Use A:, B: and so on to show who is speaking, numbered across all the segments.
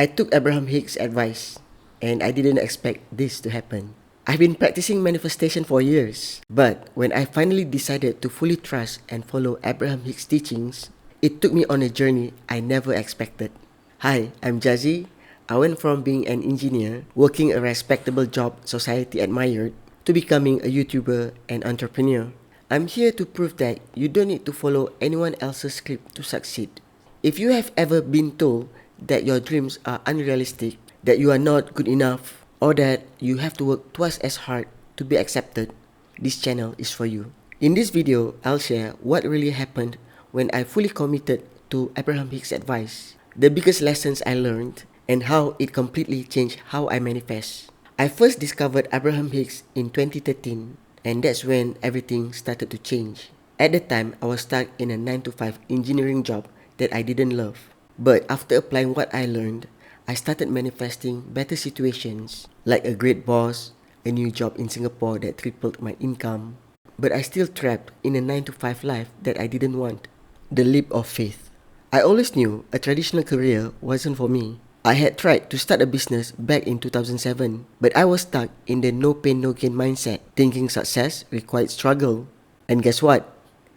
A: I took Abraham Hicks' advice, and I didn't expect this to happen. I've been practicing manifestation for years, but when I finally decided to fully trust and follow Abraham Hicks' teachings, it took me on a journey I never expected. Hi, I'm Jazzy. I went from being an engineer, working a respectable job society admired, to becoming a YouTuber and entrepreneur. I'm here to prove that you don't need to follow anyone else's script to succeed. If you have ever been told that your dreams are unrealistic, that you are not good enough, or that you have to work twice as hard to be accepted, this channel is for you. In this video, I'll share what really happened when I fully committed to Abraham Hicks' advice, the biggest lessons I learned, and how it completely changed how I manifest. I first discovered Abraham Hicks in 2013, and that's when everything started to change. At the time, I was stuck in a 9 to 5 engineering job that I didn't love. But after applying what I learned, I started manifesting better situations, like a great boss, a new job in Singapore that tripled my income. But I still trapped in a 9 to 5 life that I didn't want. The leap of faith. I always knew a traditional career wasn't for me. I had tried to start a business back in 2007, but I was stuck in the no pain no gain mindset, thinking success required struggle. And guess what?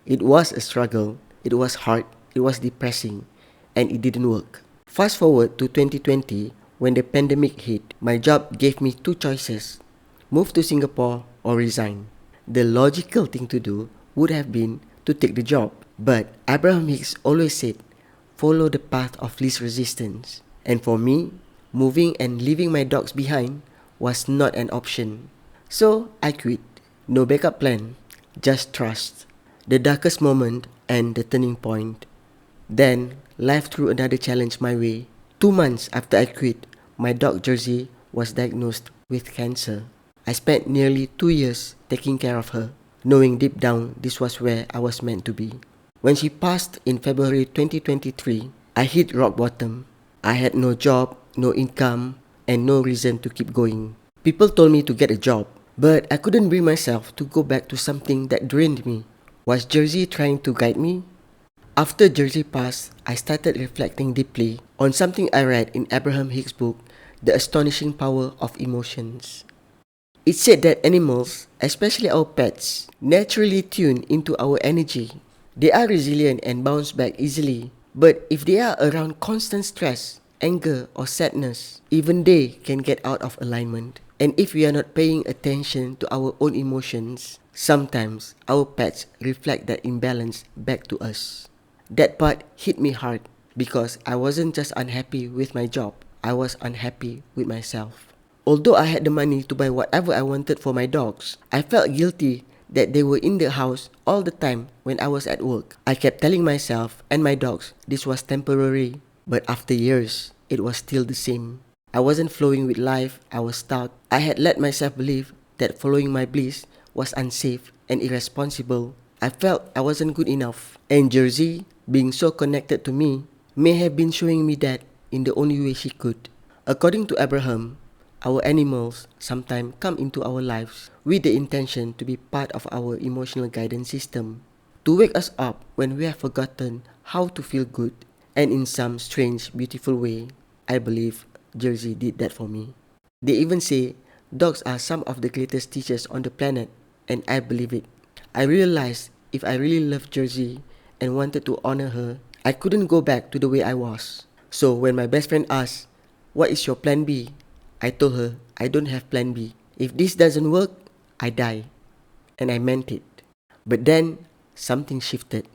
A: It was a struggle. It was hard. It was depressing. And it didn't work. Fast forward to 2020, when the pandemic hit, my job gave me two choices: move to Singapore or resign. The logical thing to do would have been to take the job. But Abraham Hicks always said, follow the path of least resistance. And for me, moving and leaving my dogs behind was not an option. So I quit. No backup plan, just trust. The darkest moment and the turning point. Then, life threw another challenge my way. 2 months after I quit, my dog Jersey was diagnosed with cancer. I spent nearly 2 years taking care of her, knowing deep down this was where I was meant to be. When she passed in February 2023, I hit rock bottom. I had no job, no income, and no reason to keep going. People told me to get a job, but I couldn't bring myself to go back to something that drained me. Was Jersey trying to guide me? After Jersey passed, I started reflecting deeply on something I read in Abraham Hicks' book, The Astonishing Power of Emotions. It said that animals, especially our pets, naturally tune into our energy. They are resilient and bounce back easily, but if they are around constant stress, anger, or sadness, even they can get out of alignment. And if we are not paying attention to our own emotions, sometimes our pets reflect that imbalance back to us. That part hit me hard because I wasn't just unhappy with my job, I was unhappy with myself. Although I had the money to buy whatever I wanted for my dogs, I felt guilty that they were in the house all the time when I was at work. I kept telling myself and my dogs this was temporary, but after years, it was still the same. I wasn't flowing with life, I was stuck. I had let myself believe that following my bliss was unsafe and irresponsible. I felt I wasn't good enough. And Jersey, being so connected to me, may have been showing me that in the only way she could. According to Abraham, our animals sometimes come into our lives with the intention to be part of our emotional guidance system, to wake us up when we have forgotten how to feel good. And in some strange, beautiful way, I believe Jersey did that for me. They even say dogs are some of the greatest teachers on the planet, and I believe it. I realized if I really loved Jersey and wanted to honor her, I couldn't go back to the way I was. So when my best friend asked, "What is your plan B?" I told her, I don't have plan B. If this doesn't work, I die. And I meant it. But then, something shifted.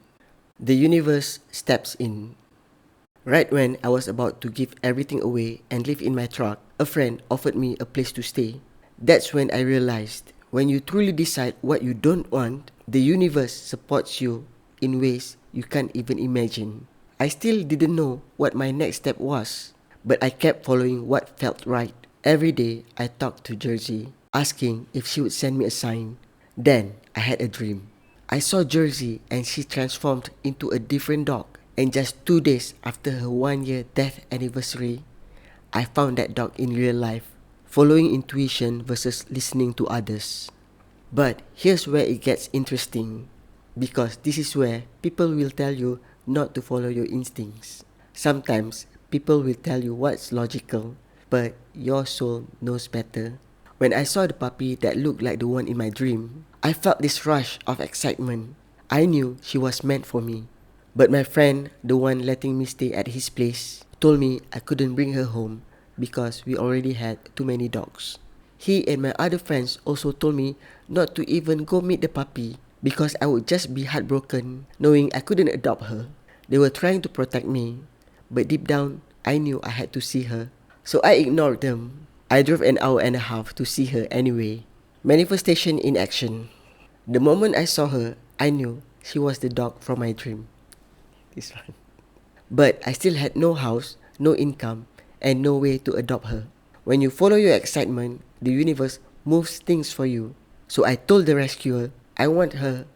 A: The universe steps in. Right when I was about to give everything away and live in my truck, a friend offered me a place to stay. That's when I realized, when you truly decide what you don't want, the universe supports you in ways you can't even imagine. I still didn't know what my next step was, but I kept following what felt right. Every day, I talked to Jersey, asking if she would send me a sign. Then, I had a dream. I saw Jersey and she transformed into a different dog. And just 2 days after her 1-year death anniversary, I found that dog in real life, following intuition versus listening to others. But here's where it gets interesting, because this is where people will tell you not to follow your instincts. Sometimes, people will tell you what's logical, but your soul knows better. When I saw the puppy that looked like the one in my dream, I felt this rush of excitement. I knew she was meant for me. But my friend, the one letting me stay at his place, told me I couldn't bring her home because we already had too many dogs. He and my other friends also told me not to even go meet the puppy because I would just be heartbroken knowing I couldn't adopt her. They were trying to protect me, but deep down, I knew I had to see her. So I ignored them. I drove an hour and a half to see her anyway. Manifestation in action. The moment I saw her, I knew she was the dog from my dream. This one. But I still had no house, no income, and no way to adopt her. When you follow your excitement, the universe moves things for you. So I told the rescuer, I want her,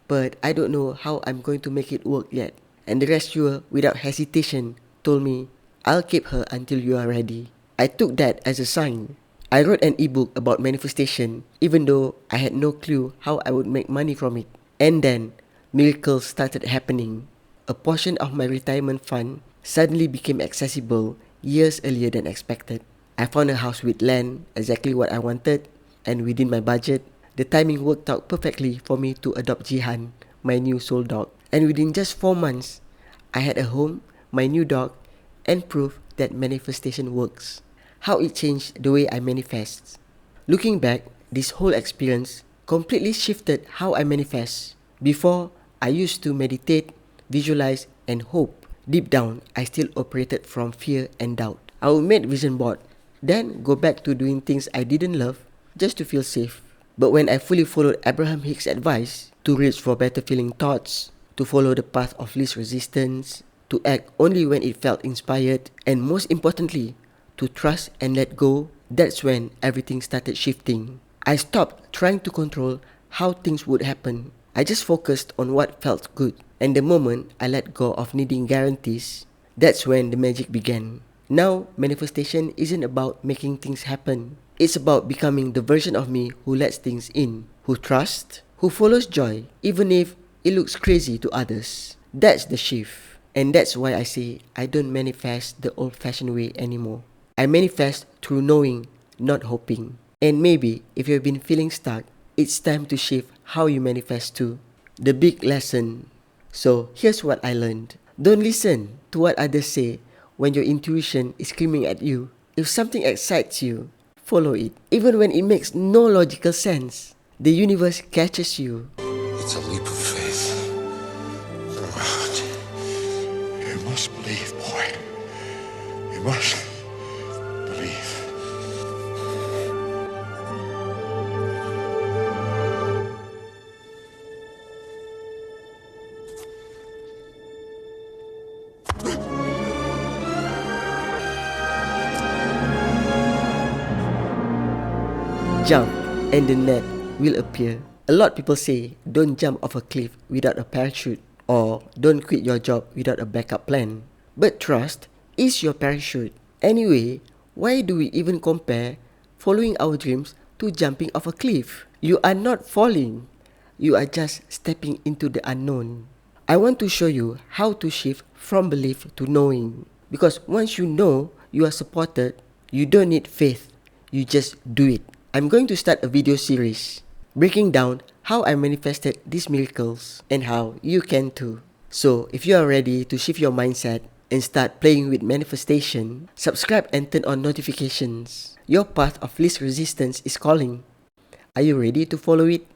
A: but I don't know how I'm going to make it work yet. And the rescuer, without hesitation, told me, I'll keep her until you are ready. I took that as a sign. I wrote an ebook about manifestation, even though I had no clue how I would make money from it. And then, miracles started happening. A portion of my retirement fund suddenly became accessible years earlier than expected. I found a house with land, exactly what I wanted, and within my budget. The timing worked out perfectly for me to adopt Jihan, my new soul dog. And within just 4 months, I had a home, my new dog, and proof that manifestation works. How it changed the way I manifest. Looking back, this whole experience completely shifted how I manifest. Before, I used to meditate, visualize, and hope. Deep down, I still operated from fear and doubt. I would make vision board, then go back to doing things I didn't love just to feel safe. But when I fully followed Abraham Hicks' advice to reach for better feeling thoughts, to follow the path of least resistance, to act only when it felt inspired, and most importantly, to trust and let go, that's when everything started shifting. I stopped trying to control how things would happen. I just focused on what felt good. And the moment I let go of needing guarantees, that's when the magic began. Now, manifestation isn't about making things happen. It's about becoming the version of me who lets things in, who trusts, who follows joy, even if it looks crazy to others. That's the shift. And that's why I say I don't manifest the old-fashioned way anymore. I manifest through knowing, not hoping. And maybe if you've been feeling stuck, it's time to shift how you manifest too. The big lesson. So here's what I learned. Don't listen to what others say when your intuition is screaming at you. If something excites you, follow it. Even when it makes no logical sense, the universe catches you.
B: It's a leap of faith. Go out. You must believe, boy. You must believe.
A: Jump and the net will appear. A lot of people say don't jump off a cliff without a parachute, or don't quit your job without a backup plan. But trust is your parachute. Anyway, why do we even compare following our dreams to jumping off a cliff? You are not falling. You are just stepping into the unknown. I want to show you how to shift from belief to knowing. Because once you know you are supported, you don't need faith. You just do it. I'm going to start a video series breaking down how I manifested these miracles and how you can too. So if you are ready to shift your mindset and start playing with manifestation, subscribe and turn on notifications. Your path of least resistance is calling. Are you ready to follow it?